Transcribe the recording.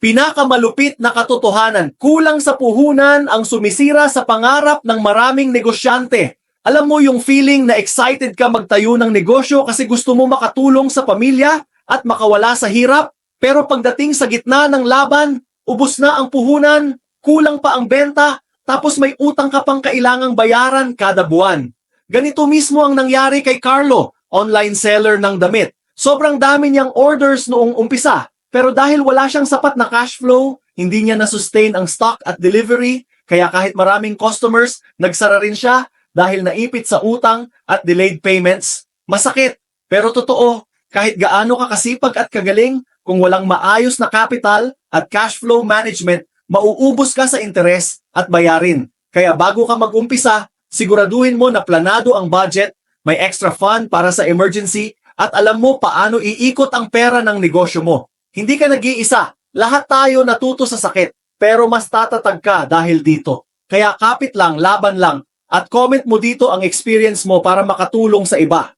Pinakamalupit na katotohanan, kulang sa puhunan ang sumisira sa pangarap ng maraming negosyante. Alam mo yung feeling na excited ka magtayo ng negosyo kasi gusto mo makatulong sa pamilya at makawala sa hirap? Pero pagdating sa gitna ng laban, ubos na ang puhunan, kulang pa ang benta, tapos may utang ka pang kailangang bayaran kada buwan. Ganito mismo ang nangyari kay Carlo, online seller ng damit. Sobrang dami niyang orders noong umpisa, pero dahil wala siyang sapat na cash flow, hindi niya na-sustain ang stock at delivery, kaya kahit maraming customers, nagsara rin siya dahil naipit sa utang at delayed payments. Masakit, pero totoo, kahit gaano ka kasipag at kagaling, kung walang maayos na capital at cash flow management, mauubos ka sa interes at bayarin. Kaya bago ka mag-umpisa, siguraduhin mo na planado ang budget, may extra fund para sa emergency, at alam mo paano iikot ang pera ng negosyo mo. Hindi ka nag-iisa. Lahat tayo natuto sa sakit, pero mas tatatag ka dahil dito. Kaya kapit lang, laban lang, at comment mo dito ang experience mo para makatulong sa iba.